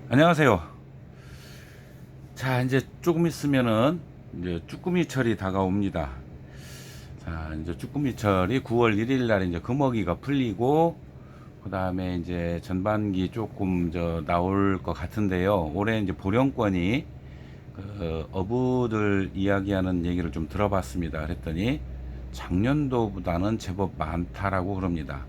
안녕하세요. 자, 이제 조금 있으면은 이제 쭈꾸미철이 다가옵니다. 자, 이제 쭈꾸미철이 9월 1일 날 이제 금어기가 풀리고, 그 다음에 이제 전반기 조금 나올 것 같은데요. 올해 이제 보령권이 그 어부들 이야기하는 얘기를 좀 들어봤습니다. 그랬더니 작년도보다는 제법 많다라고 그럽니다.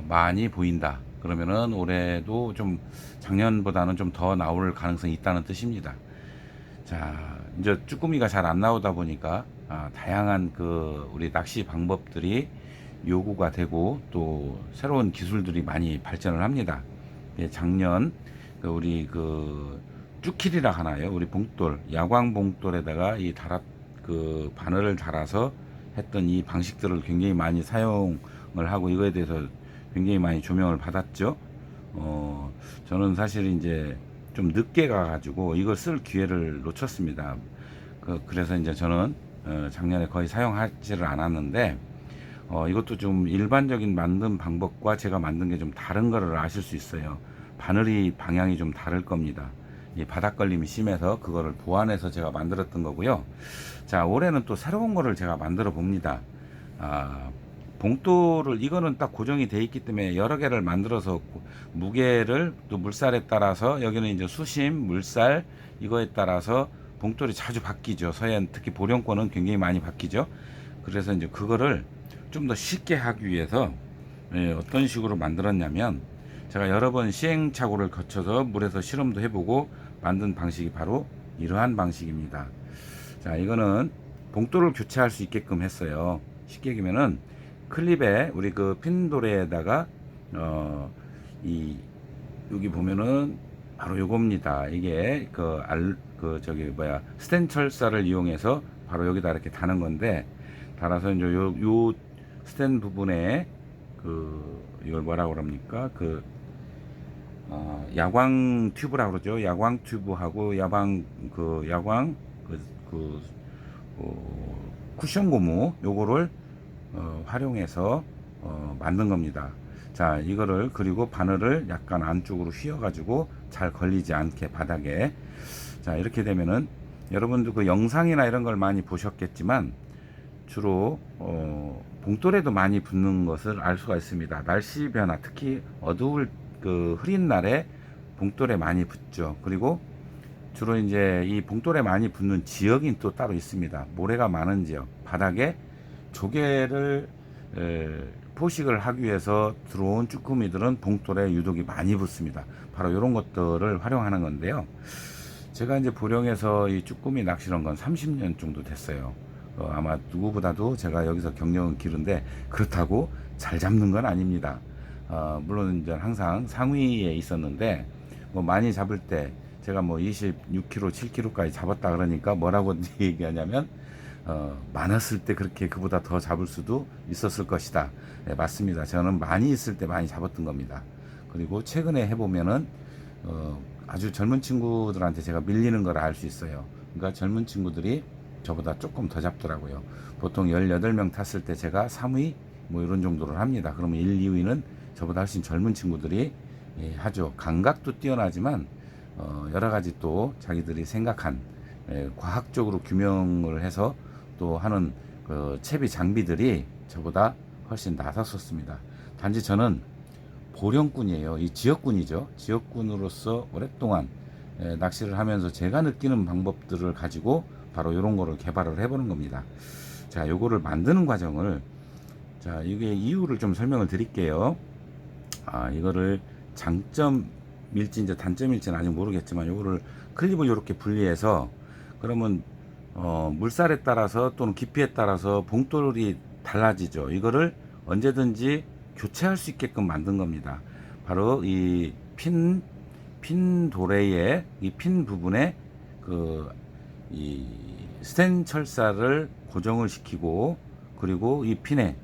많이 보인다. 그러면은 올해도 좀 작년보다는 좀 더 나올 가능성이 있다는 뜻입니다. 자, 이제 쭈꾸미가 잘 안 나오다 보니까 다양한 그 우리 낚시 방법들이 요구가 되고 또 새로운 기술들이 많이 발전을 합니다. 예, 작년 그 우리 그 쭈킬이라 하나요? 우리 봉돌, 야광 봉돌에다가 이 그 바늘을 달아서 했던 이 방식들을 굉장히 많이 사용을 하고 이거에 대해서 굉장히 많이 조명을 받았죠. 저는 사실 이제 좀 늦게 가가지고 이걸 쓸 기회를 놓쳤습니다. 그래서 이제 저는 작년에 거의 사용하지를 않았는데, 이것도 좀 일반적인 만든 방법과 제가 만든 게 좀 다른 거를 아실 수 있어요. 바늘이 방향이 좀 다를 겁니다. 이 바닥 걸림이 심해서 그거를 보완해서 제가 만들었던 거고요. 자, 올해는 또 새로운 거를 제가 만들어 봅니다. 아, 봉돌을 이거는 딱 고정이 돼 있기 때문에 여러 개를 만들어서 무게를 또 물살에 따라서 여기는 이제 수심, 물살 이거에 따라서 봉돌이 자주 바뀌죠. 서해안 특히 보령권은 굉장히 많이 바뀌죠. 그래서 이제 그거를 좀 더 쉽게 하기 위해서 어떤 식으로 만들었냐면 제가 여러 번 시행착오를 거쳐서 물에서 실험도 해보고 만든 방식이 바로 이러한 방식입니다. 자, 이거는 봉돌을 교체할 수 있게끔 했어요. 쉽게 얘기하면은 클립에 우리 그 핀도레에다가 이 여기 보면은 바로 요겁니다. 이게 스텐 철사를 이용해서 바로 여기다 이렇게 다는 건데, 달아서 이제 요 스텐 부분에 이걸 뭐라고 그럽니까? 야광 튜브라고 그러죠. 야광 튜브하고 야광 그, 그 쿠션 고무 요거를 활용해서 만든 겁니다. 자, 이거를 그리고 바늘을 약간 안쪽으로 휘어 가지고 잘 걸리지 않게 바닥에. 자, 이렇게 되면은 여러분도 그 영상이나 이런 걸 많이 보셨겠지만 주로 봉돌에도 많이 붙는 것을 알 수가 있습니다. 날씨 변화, 특히 어두울 그 흐린 날에 봉돌에 많이 붙죠. 그리고 주로 이제 이 봉돌에 많이 붙는 지역이 또 따로 있습니다. 모래가 많은 지역, 바닥에 조개를 포식을 하기 위해서 들어온 쭈꾸미들은 봉돌에 유독이 많이 붙습니다. 바로 이런 것들을 활용하는 건데요. 제가 이제 보령에서 이 쭈꾸미 낚시한 건 30년 정도 됐어요. 아마 누구보다도 제가 여기서 경력은 길은데 그렇다고 잘 잡는 건 아닙니다. 물론 이제 항상 상위에 있었는데 뭐 많이 잡을 때 제가 뭐 26kg, 7kg까지 잡았다 그러니까 뭐라고 얘기하냐면 많았을 때 그렇게 그보다 더 잡을 수도 있었을 것이다. 네, 맞습니다. 저는 많이 있을 때 많이 잡았던 겁니다. 그리고 최근에 해보면은 아주 젊은 친구들한테 제가 밀리는 걸 알 수 있어요. 그러니까 젊은 친구들이 저보다 조금 더 잡더라고요. 보통 18명 탔을 때 제가 3위 뭐 이런 정도를 합니다. 그러면 1, 2위는 저보다 훨씬 젊은 친구들이 하죠. 감각도 뛰어나지만 여러 가지 또 자기들이 생각한 과학적으로 규명을 해서 또 하는 그 채비 장비들이 저보다 훨씬 나섰었습니다. 단지 저는 보령꾼이에요. 이 지역꾼이죠. 지역꾼으로서 오랫동안 낚시를 하면서 제가 느끼는 방법들을 가지고 바로 이런 거를 개발을 해보는 겁니다. 자, 요거를 만드는 과정을, 자, 이게 이유를 좀 설명을 드릴게요. 이거를 장점일지 이제 단점일지는 아직 모르겠지만 요거를 클립을 이렇게 분리해서 그러면 물살에 따라서 또는 깊이에 따라서 봉돌이 달라지죠. 이거를 언제든지 교체할 수 있게끔 만든 겁니다. 바로 이 핀 도레의 이 핀 부분에 이 스텐 철사를 고정을 시키고, 그리고 이 핀에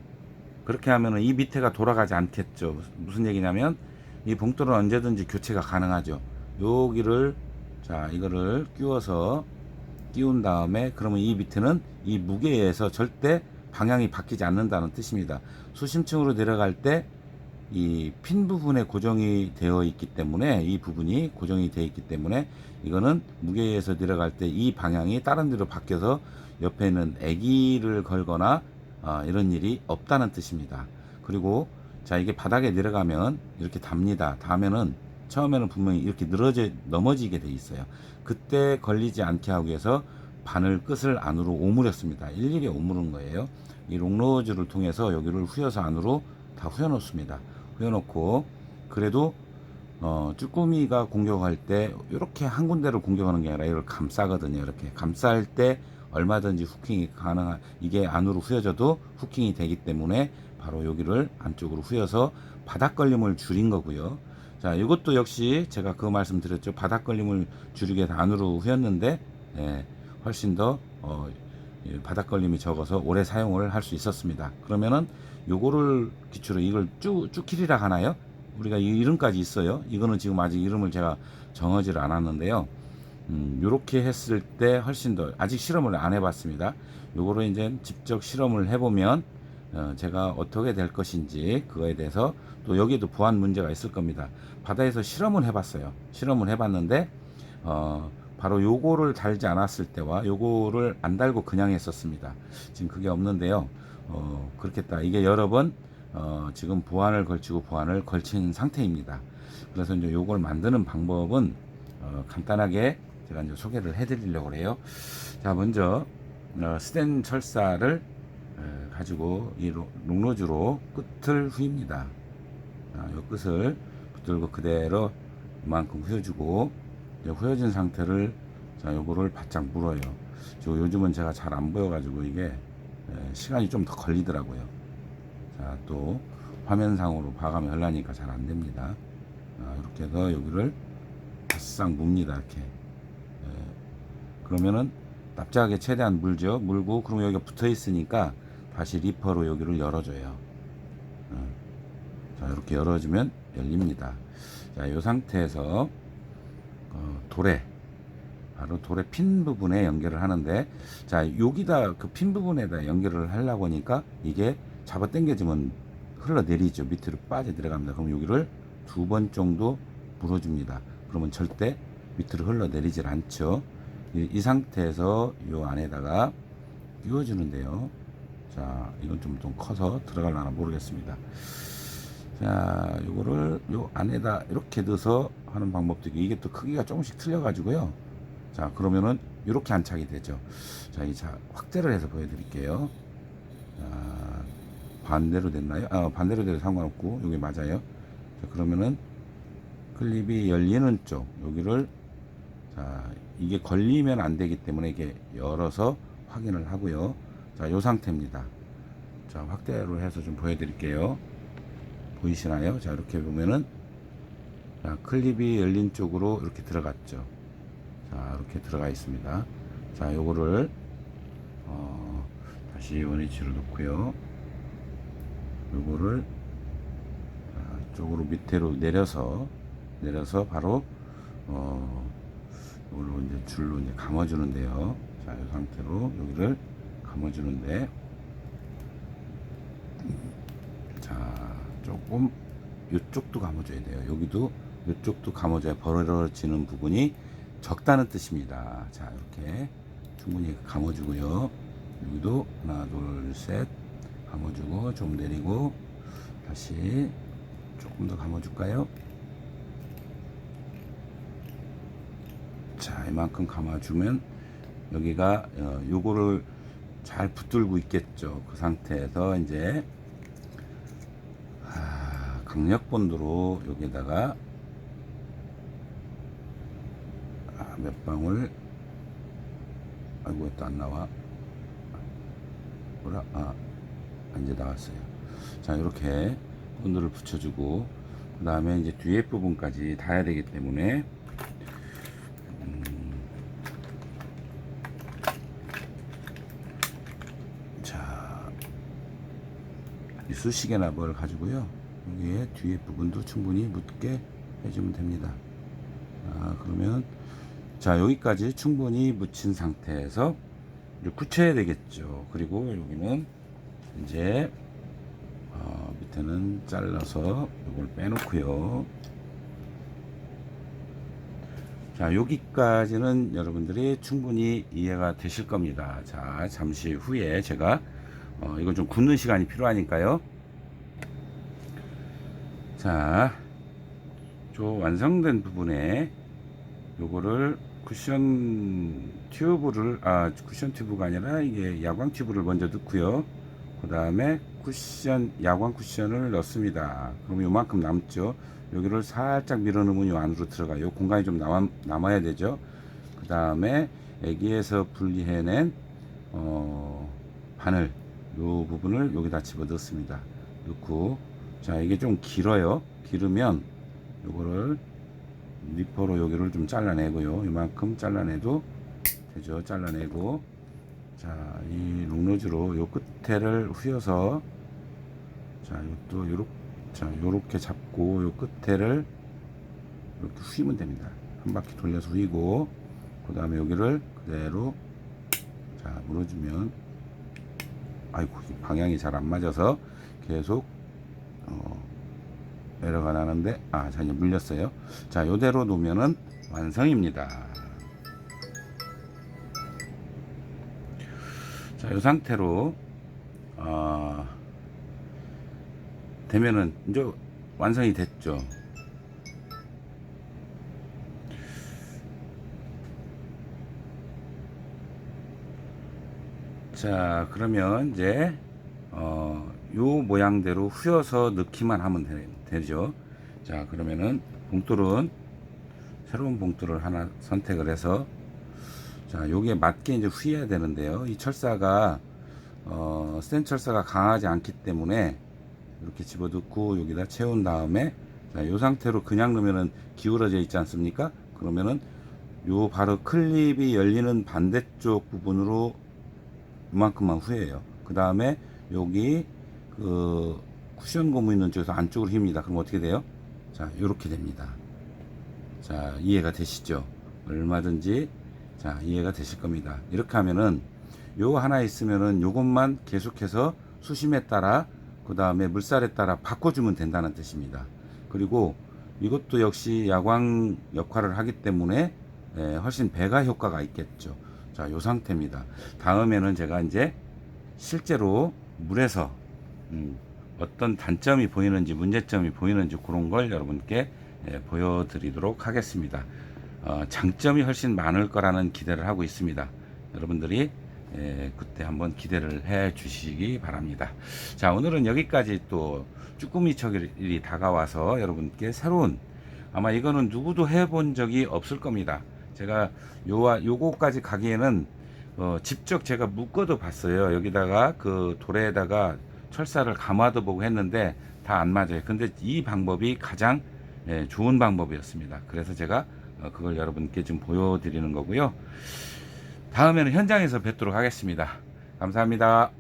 그렇게 하면은 이 밑에가 돌아가지 않겠죠. 무슨 얘기냐면 이 봉돌은 언제든지 교체가 가능하죠. 여기를, 자, 이거를 끼운 다음에 그러면 이 밑에는 이 무게에서 절대 방향이 바뀌지 않는다는 뜻입니다. 수심층으로 내려갈 때 이 핀 부분에 고정이 되어 있기 때문에, 이 부분이 고정이 되어 있기 때문에 이거는 무게에서 내려갈 때 이 방향이 다른 데로 바뀌어서 옆에는 애기를 걸거나 이런 일이 없다는 뜻입니다. 그리고 자, 이게 바닥에 내려가면 이렇게 답니다. 닿으면은 처음에는 분명히 이렇게 넘어지게 돼 있어요. 그때 걸리지 않게 하기 위해서 바늘 끝을 안으로 오므렸습니다. 일일이 오므른 거예요. 이 롱로즈를 통해서 여기를 후려서 안으로 다 후려 놓습니다. 후려 놓고, 그래도 쭈꾸미가 공격할 때 이렇게 한 군데를 공격하는 게 아니라 이걸 감싸거든요. 이렇게 감쌀 때 얼마든지 후킹이 가능한, 이게 안으로 후려져도 후킹이 되기 때문에 바로 여기를 안쪽으로 후려서 바닥 걸림을 줄인 거고요. 자, 이것도 역시 제가 그 말씀 드렸죠. 바닥 걸림을 줄이기 위해서 안으로 후렸는데, 예, 훨씬 더 바닥 걸림이 적어서 오래 사용을 할 수 있었습니다. 그러면은 요거를 기초로 이걸 쭈킬이라 하나요? 우리가 이 이름까지 있어요. 이거는 지금 아직 이름을 제가 정하지를 않았는데요. 요렇게 했을 때 훨씬 더, 아직 실험을 안 해봤습니다. 요거를 이제 직접 실험을 해보면 제가 어떻게 될 것인지, 그거에 대해서 또 여기에도 보안 문제가 있을 겁니다. 바다에서 실험을 해봤어요. 실험을 해봤는데 바로 요거를 달지 않았을 때와 요거를 안 달고 그냥 했었습니다. 지금 그게 없는데요. 그렇겠다. 이게 여러 번 지금 보안을 걸치고 보안을 걸친 상태입니다. 그래서 이제 요걸 만드는 방법은 간단하게 제가 이제 소개를 해드리려고 해요. 자, 먼저 스텐 철사를 가지고 이 롱로즈로 끝을 후입니다. 이 끝을 붙들고 그대로 이만큼 후여주고, 후여진 상태를, 자, 요거를 바짝 물어요. 요즘은 제가 잘 안 보여가지고 이게 시간이 좀 더 걸리더라고요. 자, 또 화면상으로 봐가면 하려니까 잘 안 됩니다. 이렇게 해서 여기를 바싹 뭅니다. 이렇게. 그러면은 납작하게 최대한 물죠. 물고, 그러면 여기가 붙어 있으니까 다시 리퍼로 여기를 열어줘요. 자, 이렇게 열어주면 열립니다. 자, 이 상태에서 돌에, 바로 돌의 핀 부분에 연결을 하는데, 자, 여기다 그 핀 부분에다 연결을 하려고 하니까 이게 잡아 당겨지면 흘러내리죠. 밑으로 빠져 들어갑니다. 그럼 여기를 2번 정도 물어줍니다. 그러면 절대 밑으로 흘러내리질 않죠. 이 상태에서 요 안에다가 끼워주는데요. 자, 이건 좀 커서 들어갈려나 모르겠습니다. 자, 요거를 요 안에다 이렇게 넣어서 하는 방법도 있고, 이게 또 크기가 조금씩 틀려 가지고요. 자, 그러면은 이렇게 안착이 되죠. 자, 확대를 해서 보여드릴게요. 자, 반대로 됐나요? 반대로 돼도 상관없고 여기 맞아요. 자, 그러면은 클립이 열리는 쪽 여기를, 자, 이게 걸리면 안 되기 때문에 이게 열어서 확인을 하고요. 자, 요 상태입니다. 자, 확대로 해서 좀 보여드릴게요. 보이시나요? 자, 이렇게 보면은, 자, 클립이 열린 쪽으로 이렇게 들어갔죠. 자, 이렇게 들어가 있습니다. 자, 요거를 다시 원위치로 놓고요. 요거를 이쪽으로 밑으로 내려서 바로 이걸로 이제 줄로 이제 감아주는데요. 자, 이 상태로 여기를 감아주는데, 자, 조금 이쪽도 감아줘야 돼요. 여기도 이쪽도 감아줘야 벌어지는 부분이 적다는 뜻입니다. 자, 이렇게 충분히 감아주고요. 여기도 하나, 둘, 셋 감아주고, 좀 내리고, 다시 조금 더 감아줄까요? 자, 이만큼 감아주면 여기가 요거를 잘 붙들고 있겠죠. 그 상태에서 이제 강력본드로 여기다가 몇 방울, 아이고 또 안 나와. 뭐라? 이제 나왔어요. 자, 이렇게 본드를 붙여주고, 그 다음에 이제 뒤에 부분까지 닿아야 되기 때문에 자, 이 수시개나 뭘 가지고요, 여기에 뒤에 부분도 충분히 묻게 해주면 됩니다. 그러면 자, 여기까지 충분히 묻힌 상태에서 이제 굳혀야 되겠죠. 그리고 여기는 이제 밑에는 잘라서 이걸 빼놓고요. 자, 여기까지는 여러분들이 충분히 이해가 되실 겁니다. 자, 잠시 후에 제가 이건 좀 굳는 시간이 필요하니까요. 자, 저 완성된 부분에 요거를 쿠션 튜브가 아니라 이게 야광 튜브를 먼저 넣고요. 그 다음에 야광 쿠션을 넣습니다. 그럼 요만큼 남죠. 여기를 살짝 밀어 넣으면 요 안으로 들어가요. 공간이 좀 남아야 되죠. 그 다음에 애기에서 분리해낸 바늘 요 부분을 여기다 집어 넣습니다. 넣고, 자, 이게 좀 길어요. 길으면 요거를 니퍼로 여기를 좀 잘라내고요. 이만큼 잘라내도 되죠. 잘라내고, 자, 이 롱노즈로 요 끝에를 휘어서, 자, 이것도 요렇게 잡고 요 끝에를 이렇게 휘면 됩니다. 한 바퀴 돌려서 휘고, 그 다음에 여기를 그대로, 자, 물어주면, 아이고, 방향이 잘 안 맞아서 계속 에러가 나는데, 자, 이제 물렸어요. 자, 요대로 놓으면은 완성입니다. 자, 요 상태로 되면은 이제 완성이 됐죠. 자, 그러면 이제 요 모양대로 휘어서 넣기만 하면 되죠. 자, 그러면은 봉돌은 새로운 봉돌을 하나 선택을 해서, 자, 여기에 맞게 이제 휘어야 되는데요. 이 철사가 센 철사가 강하지 않기 때문에 이렇게 집어넣고 여기다 채운 다음에, 자, 요 상태로 그냥 넣으면은 기울어져 있지 않습니까? 그러면은 요 바로 클립이 열리는 반대쪽 부분으로 이만큼만 휘어요. 그 다음에 여기 그 쿠션 고무 있는 쪽에서 안쪽으로 힙니다. 그럼 어떻게 돼요? 자, 요렇게 됩니다. 자, 이해가 되시죠? 얼마든지 자, 이해가 되실 겁니다. 이렇게 하면은 요 하나 있으면은 요것만 계속해서 수심에 따라, 그 다음에 물살에 따라 바꿔주면 된다는 뜻입니다. 그리고 이것도 역시 야광 역할을 하기 때문에 훨씬 배가 효과가 있겠죠. 자, 요 상태입니다. 다음에는 제가 이제 실제로 물에서 어떤 단점이 보이는지 문제점이 보이는지 그런 걸 여러분께 보여드리도록 하겠습니다. 장점이 훨씬 많을 거라는 기대를 하고 있습니다. 여러분들이 그때 한번 기대를 해 주시기 바랍니다. 자, 오늘은 여기까지. 또 쭈꾸미철이 다가와서 여러분께 새로운, 아마 이거는 누구도 해본 적이 없을 겁니다. 제가 요거까지 가기에는 직접 제가 묶어도 봤어요. 여기다가 그 돌에다가 철사를 감아도 보고 했는데 다 안 맞아요. 근데 이 방법이 가장 좋은 방법이었습니다. 그래서 제가 그걸 여러분께 좀 보여드리는 거고요. 다음에는 현장에서 뵙도록 하겠습니다. 감사합니다.